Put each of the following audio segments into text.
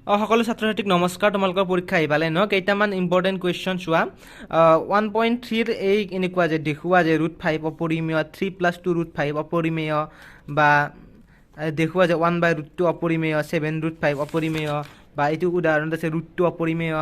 সকলো ছাত্ৰ ছাত্ৰীক নমস্কাৰ। তোমালোকৰ পৰীক্ষা আহি পালে ন? কেইটামান ইম্পৰ্টেণ্ট কুৱেশ্যন চোৱা। 1.3 এই এনেকুৱা যে দেখুওৱা যে √5 অপৰিমেয়, 3 + 2 √5 অপৰিমেয়, বা দেখুওৱা যে 1/√2 অপৰিমেয়, 7 √5 অপৰিমেয়, বা এইটো উদাহৰণত আছে √2 অপৰিমেয়,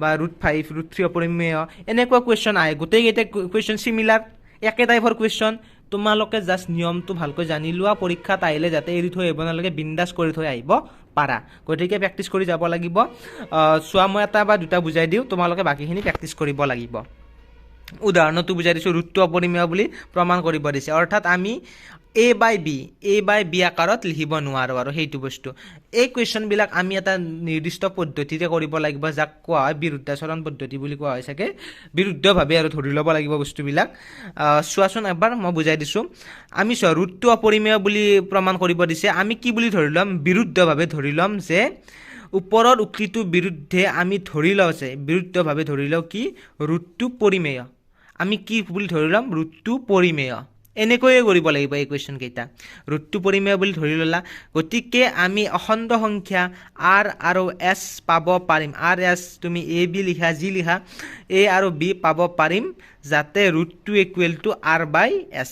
বা √5 √3 অপৰিমেয়। এনেকুৱা কুৱেশ্যন আহে। গোটেইকেইটা কুৱেশ্যন চিমিলাৰ, একে টাইপৰ কুৱেশ্যন। তোমালোকে জাষ্ট নিয়মটো ভালকৈ জানি লোৱা, পৰীক্ষাত আহিলে যাতে এৰি থৈ আহিব নালাগে, বিন্দাছ কৰি থৈ আহিব পাৰা। গতিকে প্ৰেক্টিছ কৰি যাব লাগিব। চোৱা, মই এটা বা দুটা বুজাই দিওঁ, তোমালোকে বাকীখিনি প্ৰেক্টিছ কৰিব লাগিব। উদাহৰণটো বুজাই দিছোঁ, √2 অপৰিমেয় বুলি প্ৰমাণ কৰিব দিছে। অৰ্থাৎ আমি a/b আকাৰত লিখিব নোৱাৰোঁ আৰু সেইটো বস্তু। এই কুৱেশ্যনবিলাক আমি এটা নিৰ্দিষ্ট পদ্ধতিৰে কৰিব লাগিব, যাক কোৱা হয় বিৰুদ্ধাচৰণ পদ্ধতি বুলি কোৱা হয় চাগে। বিৰুদ্ধভাৱে আৰু ধৰি ল'ব লাগিব বস্তুবিলাক। চোৱাচোন এবাৰ, মই বুজাই দিছোঁ। আমি চোৱা, √2 অপৰিমেয় বুলি প্ৰমাণ কৰিব দিছে। আমি কি বুলি ধৰি ল'ম? বিৰুদ্ধভাৱে ধৰি ল'ম যে ওপৰৰ উক্তিটোৰ বিৰুদ্ধে আমি ধৰি লওঁ যে বিৰুদ্ধভাৱে ধৰি লওঁ কি √2 পৰিমেয়। আমি কি বুলি ধৰি ল'ম? √2 পৰিমেয়। এনেকৈয়ে কৰিব লাগিব এই কুৱেশ্যন কেইটা। √2 পৰিমেয় বুলি ধৰি ল'লা। গতিকে আমি অখণ্ড সংখ্যা r আৰু s পাব পাৰিম। r s তুমি a b লিখা, যি লিখা a আৰু b পাব পাৰিম, যাতে √2 = r/s।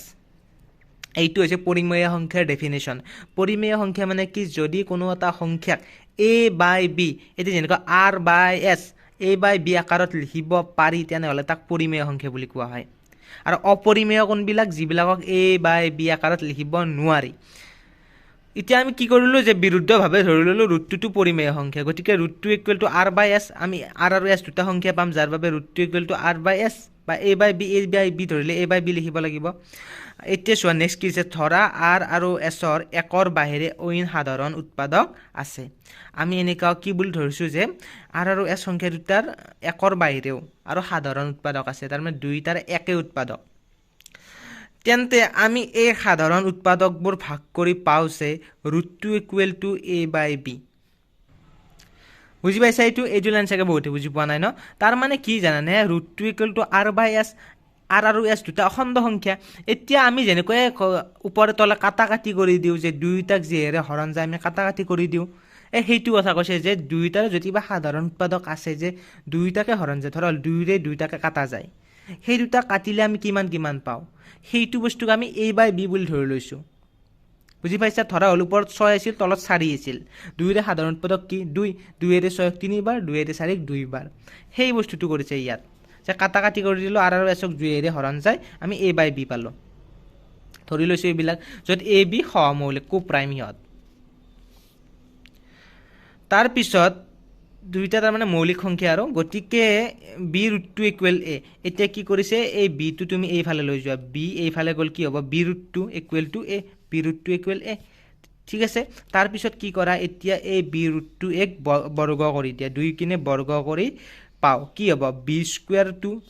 এইটো হৈছে পৰিমেয় সংখ্যাৰ ডেফিনেশ্যন। পৰিমেয় সংখ্যা মানে কি? যদি কোনো এটা সংখ্যাক a/b, এতিয়া যেনেকুৱা r/s, a/b আকাৰত লিখিব পাৰি, তেনেহ'লে তাক পৰিমেয় সংখ্যা বুলি কোৱা হয়। আৰু অপৰিমেয় কোনবিলাক? যিবিলাকক a/b আকাৰত লিখিব নোৱাৰি। এতিয়া আমি কি কৰিলোঁ যে বিৰুদ্ধভাৱে ধৰি ল'লোঁ √2টো পৰিমেয় সংখ্যা। গতিকে √2 = r/s। আমি r আৰু s দুটা সংখ্যা পাম, যাৰ বাবে √2 = r/s, বা a/b ধৰিলে a/b লিখিব লাগিব। এতিয়া চোৱা, নেক্সট কি আছে? ধৰা r আৰু sৰ একৰ বাহিৰে অইন সাধাৰণ উৎপাদক আছে। আমি এনেকুৱা কি বুলি ধৰিছোঁ যে r আৰু s সংখ্যা দুটাৰ একৰ বাহিৰেও আৰু সাধাৰণ উৎপাদক আছে, তাৰমানে দুয়োটাৰ একে উৎপাদক। তেন্তে আমি এই সাধাৰণ উৎপাদকবোৰ ভাগ কৰি পাওঁ যে √2 = a/b। বুজি পাইছা? এইটো লাইন চাগে বহুতে বুজি পোৱা নাই ন? তাৰ মানে কি জানানে? √2 = r/s, r আৰু s দুটা অখণ্ড সংখ্যা। এতিয়া আমি যেনেকৈ ওপৰে তলে কাটাকাটি কৰি দিওঁ, যে দুয়োটাক যিহেৰে হৰণ যায় আমি কাটাকাটি কৰি দিওঁ, সেইটো কথা কৈছে যে দুয়োটাৰ যদি বা সাধাৰণ উৎপাদক আছে, যে দুয়োটাকে হৰণ যায়, ধৰা দুয়োটাকে কাটা যায়, সেই দুটা কাটিলে আমি কিমান পাওঁ, সেইটো বস্তুক আমি a/b বুলি ধৰি লৈছোঁ। বুজি পাইছা? ধৰা হ'ল ওপৰত 6 আছিল, তলত 4 আছিল। দুয়োৰে সাধাৰণ উৎপাদক কি? 2। 2ৰে 6ক 3বাৰ, 2ৰে 4ক 2বাৰ। সেই বস্তুটো কৰিছে ইয়াত, যে কাটাকাটি কৰি দিলোঁ, r আৰু sক 2ৰে হৰণ যায়, আমি a/b পালোঁ। ধৰি লৈছোঁ এইবিলাক, য'ত a/b সহমৌলিক, কোপ্ৰাইম সিহঁত। তাৰপিছত দুইটা তাৰমানে মৌলিক সংখ্যা আৰু, গতিকে b √2 = a। এতিয়া কি কৰিছে? এই bটো তুমি এইফালে লৈ যোৱা, b এইফালে গ'ল, কি হ'ব? b √2 = a, b √2 = a। ঠিক আছে? তাৰপিছত কি কৰা? এতিয়া এই b √2 বৰ্গ কৰি দিয়া, 2 কিনে বৰ্গ কৰি পাওঁ, কি হ'ব? b²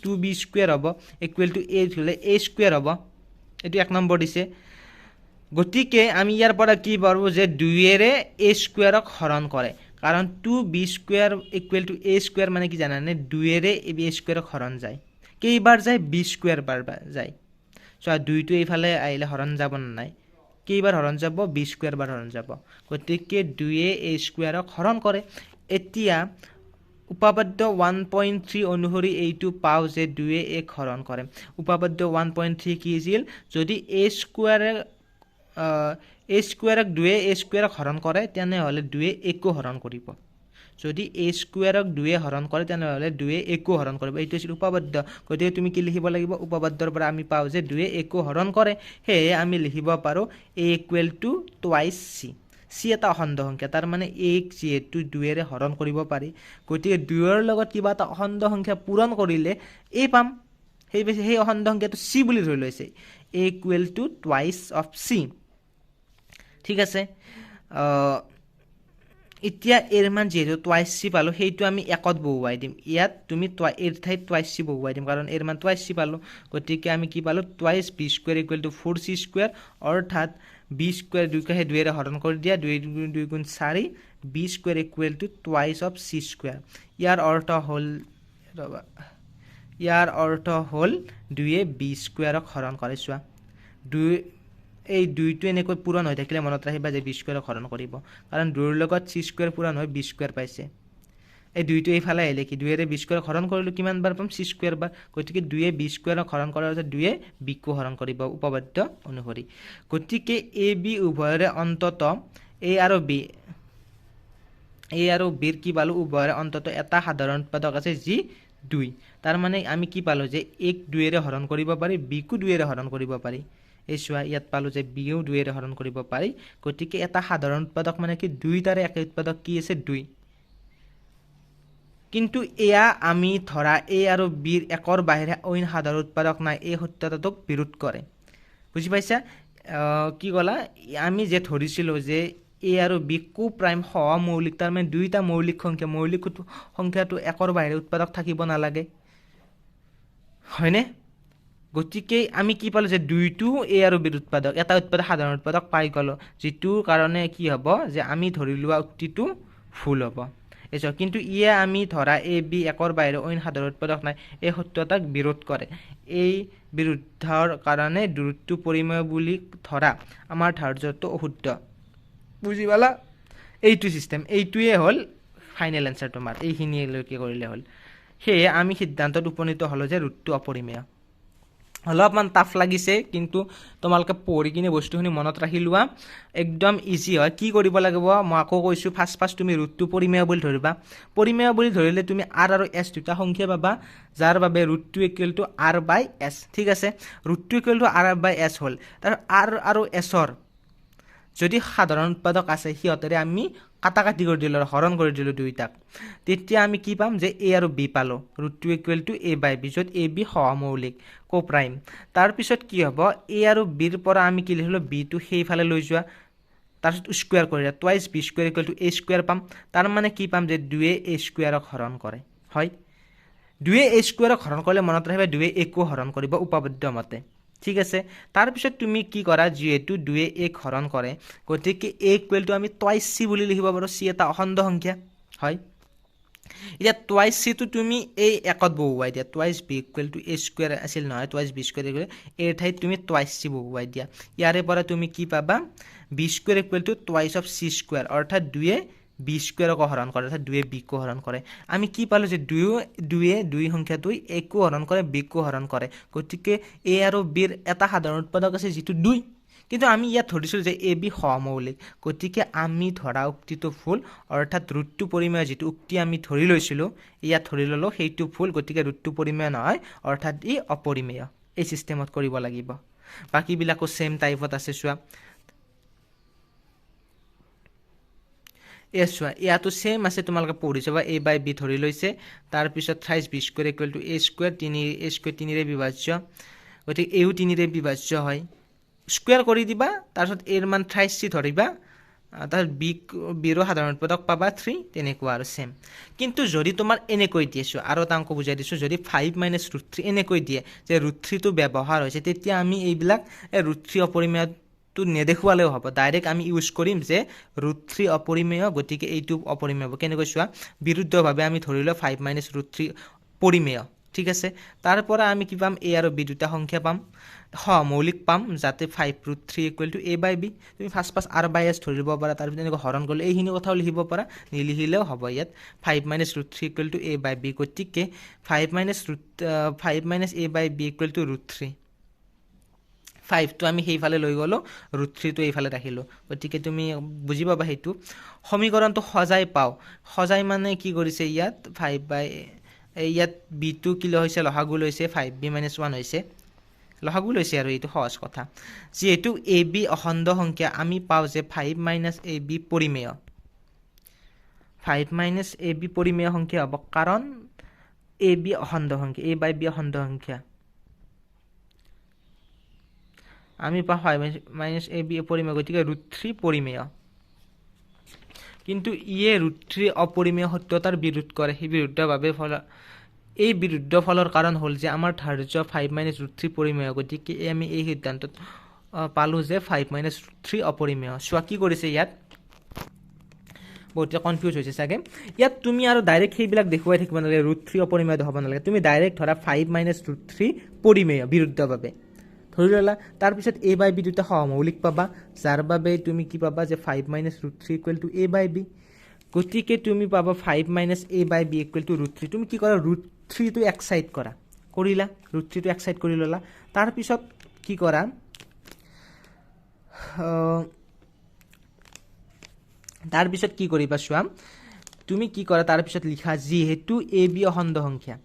2b² হ'ব, = a হ'লে a² হ'ব। এইটো 1 নম্বৰ দিছে। গতিকে আমি ইয়াৰ পৰা কি পাৰোঁ? যে 2ৰে a² হৰণ কৰে, কাৰণ 2b² = a² মানে কি জানানে? 2ৰে a² হৰণ যায়। কেইবাৰ যায়? 20² বাৰ যায়। চোৱা, 2টো এইফালে আহিলে হৰণ যাব নাই? কেইবাৰ হৰণ যাব? 20² বাৰ হৰণ যাব। গতিকে 2য়ে a² হৰণ কৰে। এতিয়া উপপাদ্য 1.3 অনুসৰি এইটো পাওঁ যে 2য়ে a হৰণ কৰে। উপপাদ্য 1.3 কি আছিল? যদি a² ক 2য়ে a² হৰণ কৰে, তেনেহ'লে 2য়ে a হৰণ কৰিব। যদি a² ক 2য়ে হৰণ কৰে, তেনেহ'লে 2য়ে a হৰণ কৰিব। এইটো আছিল উপপাদ্য। গতিকে তুমি কি লিখিব লাগিব? উপপাদ্যৰ পৰা আমি পাওঁ যে 2য়ে a হৰণ কৰে। সেয়ে আমি লিখিব পাৰোঁ a = 2 c। c এটা অখণ্ড সংখ্যা, তাৰ মানে a যিহেতু 2ৰে হৰণ কৰিব পাৰি, গতিকে 2ৰ লগত কিবা এটা অখণ্ড সংখ্যা পূৰণ কৰিলে a পাম। সেই অখণ্ড সংখ্যাটো c বুলি ধৰি লৈছে, a = 2 c। ঠিক আছে? এতিয়া এৰ মান যিহেতু 2 c পালোঁ, সেইটো আমি 1ত বহুৱাই দিম। ইয়াত তুমি এৰ ঠাইত 2 c বহুৱাই দিম, কাৰণ এৰ মান 2 c পালোঁ। গতিকে আমি কি পালোঁ? 2 b² = 4c², অৰ্থাৎ b² 2ৰে হৰণ কৰি দিয়া, 2 2 গুণ 4, b² = 2 c²। ইয়াৰ অৰ্থ হ'ল 2য়ে b² হৰণ কৰে। চোৱা, এই 2টো এনেকৈ পূৰণ হৈ থাকিলে মনত ৰাখিবা যে b স্কয়াৰক হৰণ কৰিব কাৰণ 2ৰ লগত c স্কয়াৰ পূৰণ হৈ b স্কয়াৰ পাইছে এই 2টো এইফালে আহিলে কি 2 ৰে b স্কয়াৰক হৰণ কৰিলে কিমান বাৰ পাম c স্কয়াৰ বাৰ গতিকে 2 এ b স্কয়াৰক হৰণ কৰাৰ পিছত 2 এ b কো হৰণ কৰিব উপপাদ্য অনুসৰি গতিকে a b উভয়ৰে অন্তত a আৰু b a আৰু b ৰ কি পালো উভয়ৰে অন্তত এটা সাধাৰণ উৎপাদক আছে যি 2 তাৰ মানে আমি কি পালো যে a ক 2 ৰে হৰণ কৰিব পাৰি b কো 2 ৰে হৰণ কৰিব পাৰি এই চোৱা ইয়াত পালো যে b ও 2 ৰে হৰণ কৰিব পাৰি গতিকে এটা সাধাৰণ উৎপাদক মানে কি 2 তাৰে একে উৎপাদক কি আছে 2 কিন্তু এয়া আমি ধৰা a আৰু b ৰ একৰ বাহিৰে অইন সাধাৰণ উৎপাদক নাই এই সত্যতাটোক বিৰোধ কৰে বুজি পাইছা কি কলা আমি যে ধৰিছিলো যে a আৰু b কো প্ৰাইম সহমৌলিক তাৰ মানে দুইটা মৌলিক সংখ্যাটো একৰ বাহিৰে উৎপাদক থাকিব নালাগে হয়নে গতিকে আমি কি পালো যে দুইটো a আৰু b ৰ উৎপাদক এটা উৎপাদক সাধাৰণ উৎপাদক পাই গলো যেটোৰ কাৰণে কি হ'ব যে আমি ধৰি লোৱা উক্তিটো ভুল হ'ব এছো কিন্তু ইয়ে আমি ধৰা a b একৰ বাহিৰে অইন সাধাৰণ উৎপাদক নাই এই সত্যতাক বিৰোধ কৰে এই বিৰুদ্ধৰ কাৰণে দূৰত্ব পৰিমেয় বুলি ধৰা আমাৰ ধাৰ্যটো অশুদ্ধ বুজি পালা এইটো সিস্টেম এইটোৱে হল ফাইনেল আনসাৰ তোমাৰ এইখিনিলৈকে কৰিলে হল সেয়ে আমি সিদ্ধান্তত উপনীত হলো যে ৰুটটো অপৰিমেয় অলপমান টাফ লাগিছে কিন্তু তোমালকে পঢ়ি কিনে বস্তুখিনি মনত ৰাখি লোৱা একদম ইজি হয় কি কৰিব লাগিব মই আকৌ কৈছো ফাৰ্স্ট তুমি ৰুটটো পৰিমেয় বুলি ধৰিবা পৰিমেয় বুলি ধৰিলে তুমি r আৰু s দুটা সংখ্যা পাবা যাৰ বাবে ৰুটটো ইকুৱেল টু r/s ঠিক আছে ৰুটটো ইকুৱেল টু r/s হল তাৰ r আৰু s ৰ যদি সাধাৰণ উৎপাদক আছে হিয়তৰে আমি কাটাকাটি কৰি দিলো হৰণ কৰি দিলো দুইটাক তেতিয়া আমি কি পাম যে a আৰু b পালো ৰুটটো ইকুৱেল টু a/b যত ab সহমৌলিক কো প্ৰাইম তাৰ পিছত কি হ'ব a আৰু b ৰ পৰা আমি কি লিখিলো b টো সেইফালে লৈ যোৱা তাৰপিছত স্কয়াৰ কৰিলে twice b square equal to a square পাম তাৰ মানে কি পাম যে 2 এ a স্কয়াৰক হৰণ কৰে হয় 2 এ a স্কয়াৰক হৰণ কৰিলে মনত ৰাখিবা 2 এ a কো হৰণ কৰিব উপপাদ্য মতে ঠিক আছে তাৰ পিছত তুমি কি কৰা যেহেতু 2 এ a হৰণ কৰে গতিকে a ইকুৱেল টু আমি টুৱাইস c বুলি লিখিব পাৰো c এটা অখণ্ড সংখ্যা হয় এতিয়া টুৱাইস c টো তুমি এই একত বহুৱাই দিয়া twice b equal to a square আছিল নহয় twice b square equal a ঠাইত তুমি টুৱাইস c বহুৱাই দিয়া ইয়াৰে পৰা তুমি কি পাবা b square equal to twice of c square অৰ্থাৎ 2 এ b স্কয়াৰক হৰণ কৰে অৰ্থাৎ 2 এ b কো হৰণ কৰে আমি কি পালো যে 2 এ 2 সংখ্যাটোই a কো হৰণ কৰে b কো হৰণ কৰে গতিকে a আৰু b ৰ এটা সাধাৰণ উৎপাদক আছে যেটো 2 কিন্তু আমি ইয়াত ধৰিছিল যে a b সহমৌলিক গতিকে আমি ধৰা উক্তিটো ভুল অৰ্থাৎ ৰুটটো পৰিমেয় যেটো উক্তি আমি ধৰি লৈছিলো ইয়াত ধৰি ললো সেইটো ভুল গতিকে ৰুটটো পৰিমেয় নহয় অৰ্থাৎ ই অপৰিমেয় এই সিস্টেমত কৰিব লাগিব বাকি বিলাকো সেম টাইপত আছে চোৱা এসোৱা ইয়াতো সেম আছে তোমালকে পঢ়িছে বা a/b ধৰি লৈছে তাৰ পিছত 3b square equal to a square 3 a square 3 ৰে বিভাজ্য গতিকে এও 3 ৰে বিভাজ্য হয় স্কয়াৰ কৰি দিবা তাৰ পিছত a ৰ মান 3c ধৰিবা তাৰ b ৰ সাধাৰণ উৎপাদক পাবা 3 তেনেকুৱা আৰু সেম কিন্তু যদি তোমাৰ এনেকৈ দিয়েছো আৰু তাংক বুজাই দিছো যদি 5 - √3 এনেকৈ দিয়ে যে √3 টো ব্যৱহাৰ হৈছে তেতিয়া আমি এইবিলাক √3 অপৰিমেয় তো নেদেখুৱালেও হ'ব ডাইৰেক্ট আমি ইউজ কৰিম যে √3 অপৰিমেয় গতিকে এইটো অপৰিমেয় হ'ব কেনেকৈ চোৱা বিৰুদ্ধভাৱে আমি ধৰিলো 5 - √3 পৰিমেয় ঠিক আছে তাৰ পৰা আমি কি পাম a আৰু b দুটা সংখ্যা পাম সহমৌলিক পাম যাতে 5√3 = a/b তুমি ফাৰ্স্ট r/s ধৰিব পাৰা তাৰ পিছত এনেকৈ হৰণ কৰিলে এইখিনি কথাও লিখিব পাৰা নিলিখিলেও হ'ব ইয়াত 5 - √3 = a/b গতিকে 5 - a/b = √3 5 তো আমি সেইফালে লৈ গলো √3 তো এইফালে ৰাখিলো গতিকে তুমি বুজি পাবা হেতু সমীকৰণটো সজাই পাও সজাই মানে কি কৰিছে ইয়াত 5 ইয়াত b2 কিলো হৈছে লহাগু লৈছে 5b - 1 হৈছে লহাগু লৈছে আৰু এইটো সহজ কথা যেহেতু ab অখণ্ড সংখ্যা আমি পাও যে 5 - ab পৰিমেয় 5 - ab পৰিমেয় সংখ্যা হ'ব কাৰণ ab অখণ্ড সংখ্যা a/b অখণ্ড সংখ্যা আমি পাও 5 - ab পৰিমেয় গতিকে √3 পৰিমেয় কিন্তু ইয়ে √3 অপৰিমেয় সত্যতাৰ বিৰোধ কৰে হি বিৰুদ্ধভাৱে ফল এই বিৰুদ্ধ ফলৰ কাৰণ হল যে আমাৰ ধাৰ্য 5 - √3 পৰিমেয় গতিকে আমি এই সিদ্ধান্তত পালো যে 5 - √3 অপৰিমেয় চোৱা কি কৰিছে ইয়াত বহুতে কনফিউজ হৈছে চাগে ইয়াত তুমি আৰু ডাইৰেক্ট সেইবিলাক দেখুৱাই থাকিব নালাগে √3 অপৰিমেয় হ'ব নালাগে তুমি ডাইৰেক্ট ধৰা 5 - √3 পৰিমেয় বিৰুদ্ধভাৱে ধৰি ল'লা তাৰপিছত a বাই b দুটা সহমৌলিক পাবা যাৰ বাবে তুমি কি পাবা যে 5 - √3 = a বাই b গতিকে তুমি পাবা 5 - a বাই b = √3 তুমি কি কৰা √3 টো এক সাইড কৰা কৰিলা √3 টো এক সাইড কৰি ল'লা তাৰপিছত কি কৰা তাৰপিছত কি কৰিবা চোৱা তুমি কি কৰা তাৰপিছত লিখা যেহেতু a b অখণ্ড সংখ্যা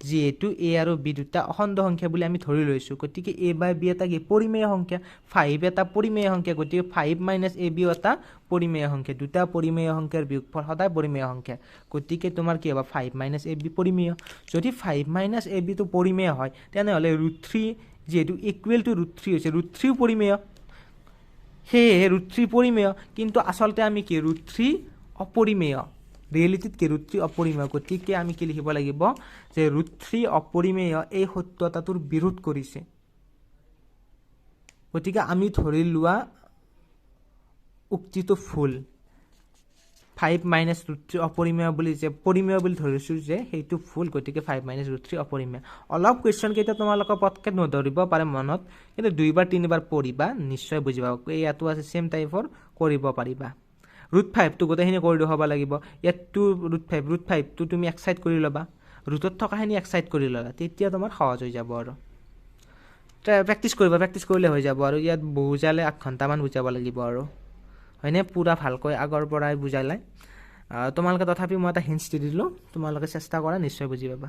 যেহেতু a আৰু b দুটা অখণ্ড সংখ্যা বুলি আমি ধৰি লৈছো গতিকে a বাই b এটা কি পৰিমেয় সংখ্যা 5 এটা পৰিমেয় সংখ্যা গতিকে 5 - ab এটা পৰিমেয় সংখ্যা দুটা পৰিমেয় সংখ্যাৰ বিয়োগফল সদায় পৰিমেয় সংখ্যা গতিকে তোমাৰ কি হ'ব 5 - ab পৰিমেয় যদি 5 - ab টো পৰিমেয় হয় তেনেহলে √3 যেহেতু ইকুৱেল টু √3 হৈছে √3 পৰিমেয় সেয়ে √3 পৰিমেয় কিন্তু আচলতে আমি কি √3 অপৰিমেয় ৰিয়েলিটিত কি √3 অপৰিমেয় গতিকে আমি কি লিখিব লাগিব যে √3 অপৰিমেয় এই সত্যতাটোৰ বিৰোধ কৰিছে গতিকে আমি ধৰি লোৱা উক্তিটো ভুল 5 - √3 অপৰিমেয় বুলি যে পৰিমেয় বুলি ধৰিছো যে সেইটো ভুল গতিকে 5 - √3 অপৰিমেয় অলপ কোৱেশ্চন কেইটা তোমালোকৰ পটকে নধৰিব পাৰে মনত কিন্তু দুইবাৰ তিনিবাৰ পঢ়িবা নিশ্চয় বুজি পাবা এইটো আছে সেম টাইপৰ কৰিব পাৰিবা √5 টো গোটেইখিনি কৰি দেখাব লাগিব ইয়াত 2 √5 টো তুমি এক সাইড কৰি ল'বা ৰুটত থকাখিনি এক সাইড কৰি ল'লা তেতিয়া তোমাৰ সহজ হৈ যাব আৰু প্ৰেক্টিছ কৰিলে হৈ যাব আৰু ইয়াত বুজালে 8 ঘণ্টামান বুজাব লাগিব আৰু হয়নে পুৰা ভালকৈ আগৰ পৰাই বুজালে তোমালোকে তথাপি মই এটা হিন্টছ দি দিলোঁ তোমালোকে চেষ্টা কৰা নিশ্চয় বুজি পাবা